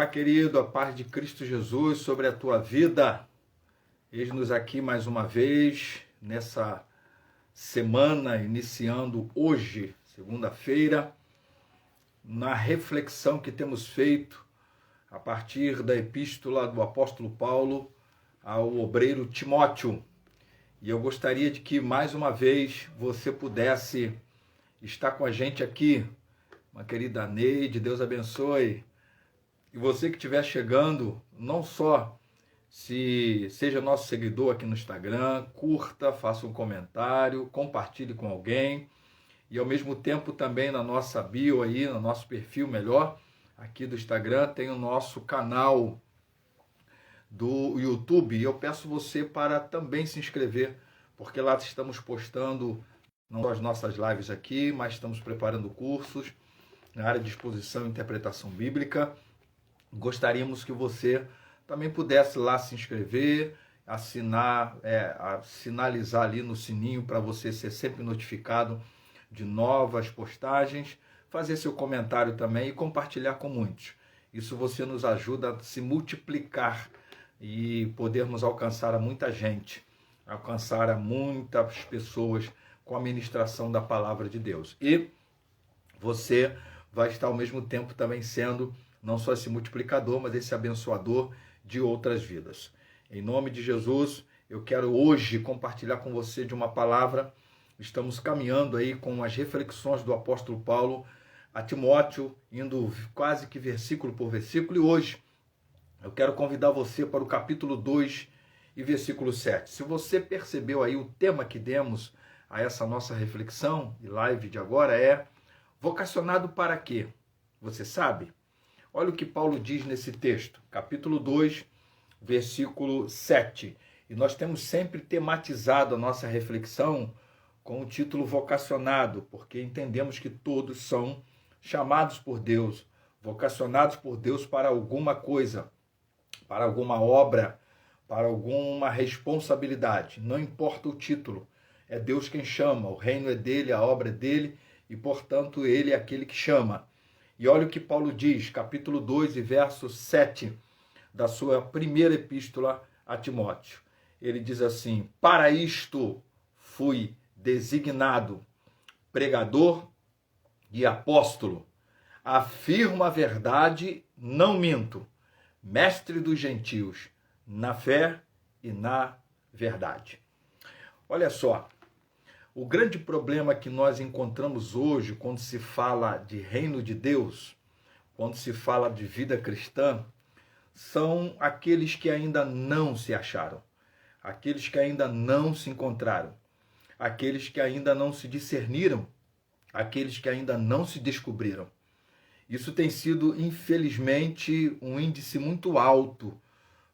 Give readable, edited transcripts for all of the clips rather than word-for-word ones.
Olá, querido, a paz de Cristo Jesus sobre a tua vida. Eis-nos aqui mais uma vez, nessa semana, iniciando hoje, segunda-feira, na reflexão que temos feito a partir da epístola do apóstolo Paulo ao obreiro Timóteo. E eu gostaria de que, mais uma vez, você pudesse estar com a gente aqui. Uma querida Neide, Deus abençoe. E você que estiver chegando, não só seja nosso seguidor aqui no Instagram, curta, faça um comentário, compartilhe com alguém. E ao mesmo tempo também na nossa bio aí, no nosso perfil melhor, aqui do Instagram, tem o nosso canal do YouTube. E eu peço você para também se inscrever, porque lá estamos postando não só as nossas lives aqui, mas estamos preparando cursos na área de exposição e interpretação bíblica. Gostaríamos que você também pudesse lá se inscrever, sinalizar ali no sininho para você ser sempre notificado de novas postagens, fazer seu comentário também e compartilhar com muitos. Isso você nos ajuda a se multiplicar e podermos alcançar a muita gente, alcançar a muitas pessoas com a ministração da palavra de Deus. E você vai estar ao mesmo tempo também sendo não só esse multiplicador, mas esse abençoador de outras vidas. Em nome de Jesus, eu quero hoje compartilhar com você de uma palavra. Estamos caminhando aí com as reflexões do apóstolo Paulo a Timóteo, indo quase que versículo por versículo. E hoje eu quero convidar você para o capítulo 2 e versículo 7. Se você percebeu aí, o tema que demos a essa nossa reflexão e live de agora é: vocacionado para quê? Você sabe? Olha o que Paulo diz nesse texto, capítulo 2, versículo 7. E nós temos sempre tematizado a nossa reflexão com o título vocacionado, porque entendemos que todos são chamados por Deus, vocacionados por Deus para alguma coisa, para alguma obra, para alguma responsabilidade. Não importa o título, é Deus quem chama, o reino é dele, a obra é dele, e portanto ele é aquele que chama. E olha o que Paulo diz, capítulo 2 e verso 7 da sua primeira epístola a Timóteo. Ele diz assim: para isto fui designado pregador e apóstolo. Afirmo a verdade, não minto. Mestre dos gentios, na fé e na verdade. Olha só. O grande problema que nós encontramos hoje quando se fala de reino de Deus, quando se fala de vida cristã, são aqueles que ainda não se acharam, aqueles que ainda não se encontraram, aqueles que ainda não se discerniram, aqueles que ainda não se descobriram. Isso tem sido, infelizmente, um índice muito alto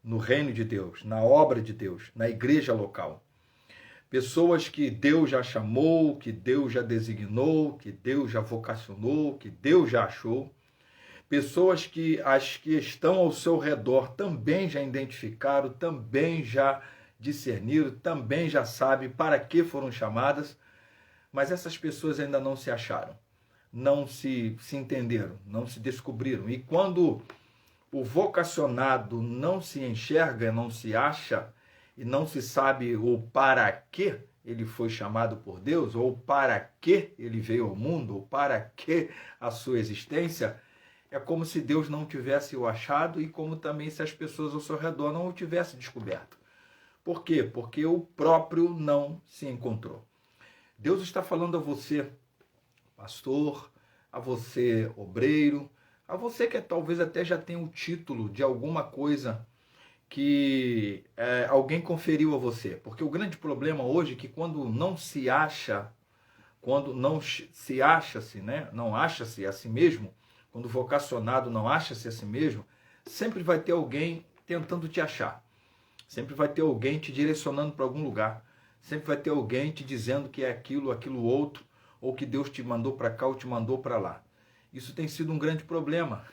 no reino de Deus, na obra de Deus, na igreja local. Pessoas que Deus já chamou, que Deus já designou, que Deus já vocacionou, que Deus já achou. Pessoas que as que estão ao seu redor também já identificaram, também já discerniram, também já sabem para que foram chamadas, mas essas pessoas ainda não se acharam, não se entenderam, não se descobriram. E quando o vocacionado não se enxerga, não se acha, e não se sabe o para que ele foi chamado por Deus, ou para que ele veio ao mundo, ou para que a sua existência, é como se Deus não tivesse o achado e como também se as pessoas ao seu redor não o tivessem descoberto. Por quê? Porque o próprio não se encontrou. Deus está falando a você, pastor, a você, obreiro, a você que talvez até já tenha o título de alguma coisa que alguém conferiu a você. Porque o grande problema hoje é que quando não se acha, quando não se acha-se, né? Não acha-se a si mesmo, quando o vocacionado não acha-se a si mesmo, sempre vai ter alguém tentando te achar. Sempre vai ter alguém te direcionando para algum lugar. Sempre vai ter alguém te dizendo que é aquilo, aquilo outro, ou que Deus te mandou para cá ou te mandou para lá. Isso tem sido um grande problema.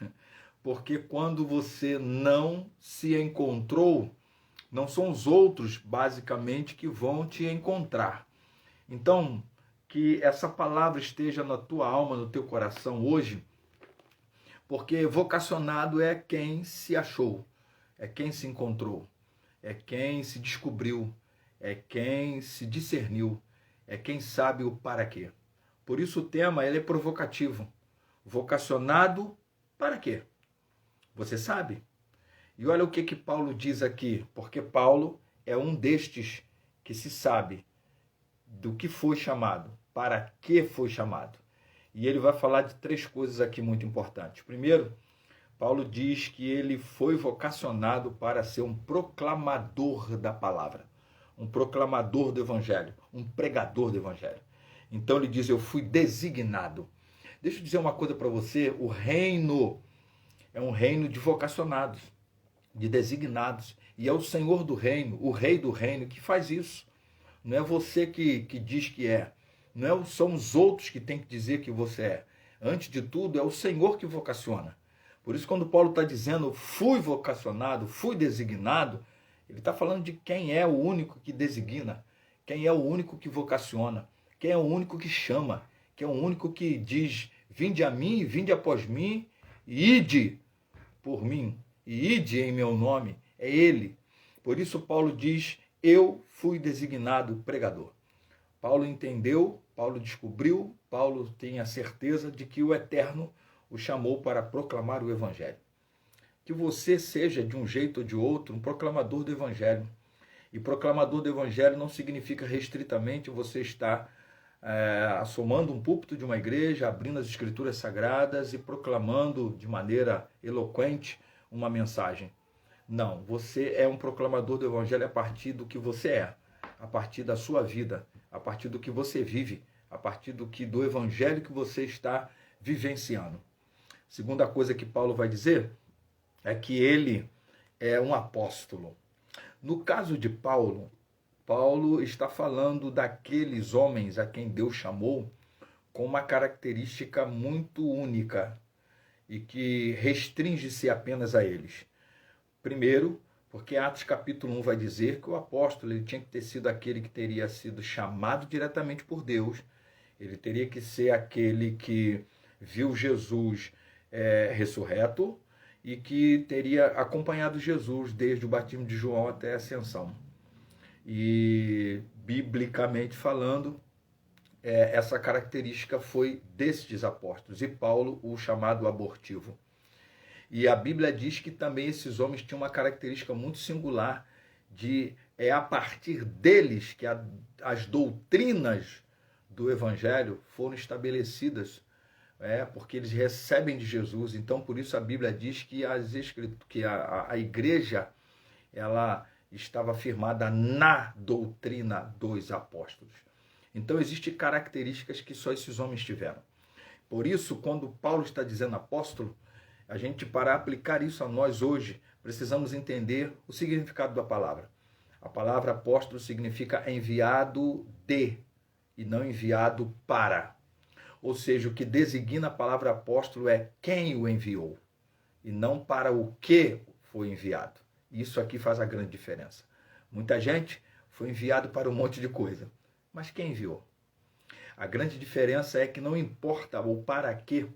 Porque quando você não se encontrou, não são os outros, basicamente, que vão te encontrar. Então, que essa palavra esteja na tua alma, no teu coração hoje, Porque vocacionado é quem se achou, é quem se encontrou, é quem se descobriu, é quem se discerniu, é quem sabe o para quê. Por isso o tema ele é provocativo. Vocacionado para quê? Você sabe? E olha o que Paulo diz aqui, porque Paulo é um destes que se sabe do que foi chamado, para que foi chamado. E ele vai falar de 3 coisas aqui muito importantes. Primeiro, Paulo diz que ele foi vocacionado para ser um proclamador da palavra, um proclamador do evangelho, um pregador do evangelho. Então ele diz, eu fui designado. Deixa eu dizer uma coisa para você, o reino é um reino de vocacionados, de designados, e é o Senhor do reino, o rei do reino que faz isso. Não é você que diz que é, não são os outros que têm que dizer que você é. Antes de tudo, é o Senhor que vocaciona. Por isso, quando Paulo está dizendo, fui vocacionado, fui designado, ele está falando de quem é o único que designa, quem é o único que vocaciona, quem é o único que chama, quem é o único que diz, vinde a mim, vinde após mim, e ide por mim, e ide em meu nome, é ele. Por isso Paulo diz, eu fui designado pregador. Paulo entendeu, Paulo descobriu, Paulo tem a certeza de que o Eterno o chamou para proclamar o Evangelho. Que você seja, de um jeito ou de outro, um proclamador do Evangelho. E proclamador do Evangelho não significa restritamente você estar assomando um púlpito de uma igreja, abrindo as escrituras sagradas e proclamando de maneira eloquente uma mensagem. Não, você é um proclamador do Evangelho a partir do que você é, a partir da sua vida, a partir do que você vive, a partir do Evangelho que você está vivenciando. Segunda coisa que Paulo vai dizer é que ele é um apóstolo. No caso de Paulo, Paulo está falando daqueles homens a quem Deus chamou com uma característica muito única e que restringe-se apenas a eles. Primeiro, porque Atos capítulo 1 vai dizer que o apóstolo ele tinha que ter sido aquele que teria sido chamado diretamente por Deus, ele teria que ser aquele que viu Jesus ressurreto e que teria acompanhado Jesus desde o batismo de João até a ascensão. E, biblicamente falando, essa característica foi destes apóstolos, e Paulo o chamado abortivo. E a Bíblia diz que também esses homens tinham uma característica muito singular, a partir deles que as doutrinas do Evangelho foram estabelecidas, porque eles recebem de Jesus. Então, por isso a Bíblia diz que a igreja ela estava firmada na doutrina dos apóstolos. Então, existem características que só esses homens tiveram. Por isso, quando Paulo está dizendo apóstolo, a gente, para aplicar isso a nós hoje, precisamos entender o significado da palavra. A palavra apóstolo significa enviado de, e não enviado para. Ou seja, o que designa a palavra apóstolo é quem o enviou, e não para o que foi enviado. Isso aqui faz a grande diferença. Muita gente foi enviado para um monte de coisa, mas quem enviou? A grande diferença é que não importa o para que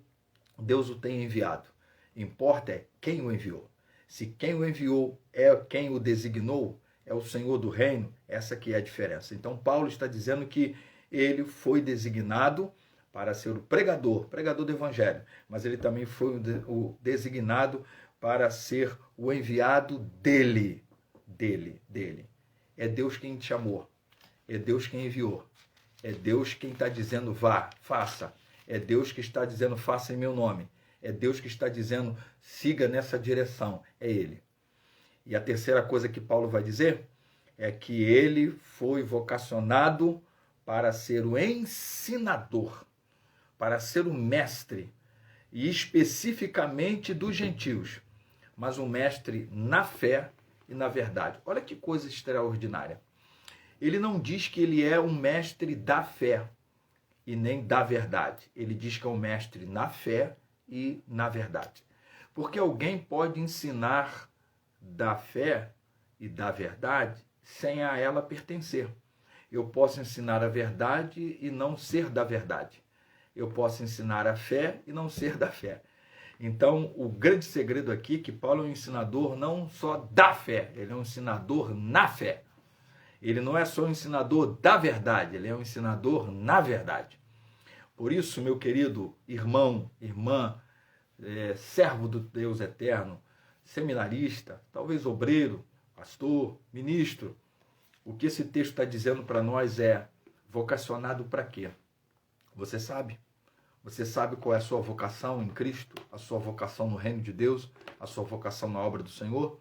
Deus o tenha enviado. Importa é quem o enviou. Se quem o enviou é quem o designou, é o Senhor do reino, essa que é a diferença. Então Paulo está dizendo que ele foi designado para ser o pregador do evangelho, mas ele também foi o designado para ser o enviado dele. É Deus quem te chamou, é Deus quem enviou, é Deus quem está dizendo vá, faça, é Deus que está dizendo faça em meu nome, é Deus que está dizendo siga nessa direção, é Ele. E a terceira coisa que Paulo vai dizer é que ele foi vocacionado para ser o ensinador, para ser o mestre, e especificamente dos gentios, mas um mestre na fé e na verdade. Olha que coisa extraordinária. Ele não diz que ele é um mestre da fé e nem da verdade. Ele diz que é um mestre na fé e na verdade. Porque alguém pode ensinar da fé e da verdade sem a ela pertencer. Eu posso ensinar a verdade e não ser da verdade. Eu posso ensinar a fé e não ser da fé. Então, o grande segredo aqui é que Paulo é um ensinador não só da fé, ele é um ensinador na fé. Ele não é só um ensinador da verdade, ele é um ensinador na verdade. Por isso, meu querido irmão, irmã, servo do Deus eterno, seminarista, talvez obreiro, pastor, ministro, o que esse texto está dizendo para nós é: vocacionado para quê? Você sabe? Você sabe qual é a sua vocação em Cristo? A sua vocação no reino de Deus? A sua vocação na obra do Senhor?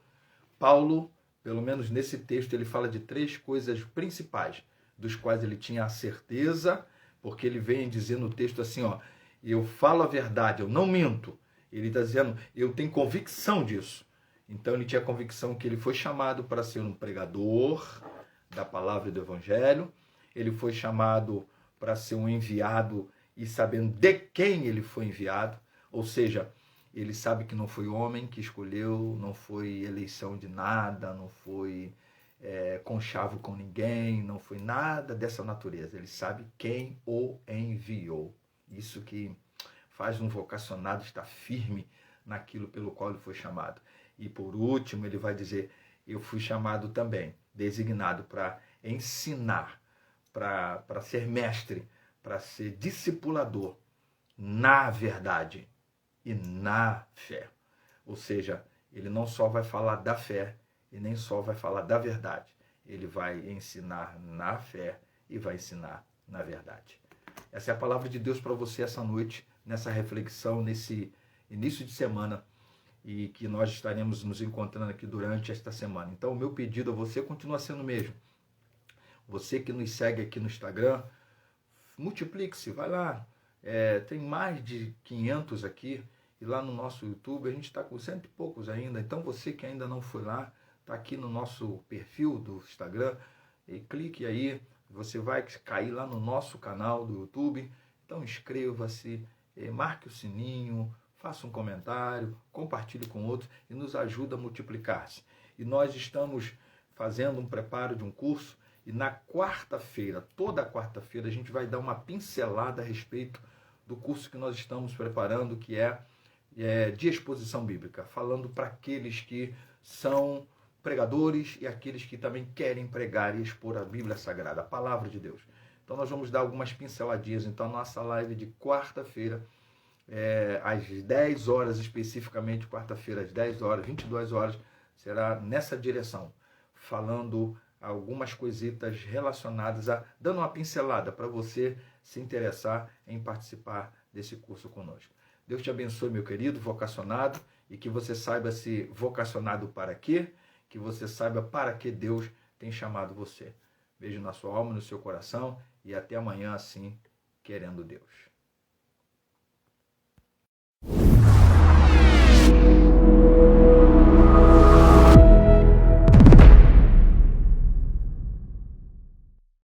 Paulo, pelo menos nesse texto, ele fala de 3 coisas principais, dos quais ele tinha a certeza, porque ele vem dizer no texto assim, ó, eu falo a verdade, eu não minto. Ele está dizendo, eu tenho convicção disso. Então ele tinha convicção que ele foi chamado para ser um pregador da palavra e do evangelho, ele foi chamado para ser um enviado e sabendo de quem ele foi enviado, ou seja, ele sabe que não foi homem que escolheu, não foi eleição de nada, não foi conchavo com ninguém, não foi nada dessa natureza. Ele sabe quem o enviou. Isso que faz um vocacionado estar firme naquilo pelo qual ele foi chamado. E por último, ele vai dizer, eu fui chamado também, designado para ensinar, para ser mestre, para ser discipulador na verdade e na fé. Ou seja, ele não só vai falar da fé e nem só vai falar da verdade. Ele vai ensinar na fé e vai ensinar na verdade. Essa é a palavra de Deus para você essa noite, nessa reflexão, nesse início de semana, e que nós estaremos nos encontrando aqui durante esta semana. Então, o meu pedido a você continua sendo o mesmo. Você que nos segue aqui no Instagram, multiplique-se, vai lá. Tem mais de 500 aqui, e lá no nosso YouTube a gente está com 100 e poucos ainda. Então você que ainda não foi lá, está aqui no nosso perfil do Instagram, e clique aí, você vai cair lá no nosso canal do YouTube. Então inscreva-se, marque o sininho, faça um comentário, compartilhe com outros e nos ajuda a multiplicar-se. E nós estamos fazendo um preparo de um curso, e na quarta-feira, toda quarta-feira, a gente vai dar uma pincelada a respeito do curso que nós estamos preparando, que é de exposição bíblica, falando para aqueles que são pregadores e aqueles que também querem pregar e expor a Bíblia Sagrada, a Palavra de Deus. Então nós vamos dar algumas pinceladinhas. Então a nossa live de quarta-feira, às 10 horas especificamente, quarta-feira às 10 horas, 22 horas, será nessa direção, falando algumas coisitas relacionadas dando uma pincelada para você se interessar em participar desse curso conosco. Deus te abençoe, meu querido vocacionado, e que você saiba se vocacionado para quê, que você saiba para que Deus tem chamado você. Beijo na sua alma, no seu coração, e até amanhã, assim, querendo Deus.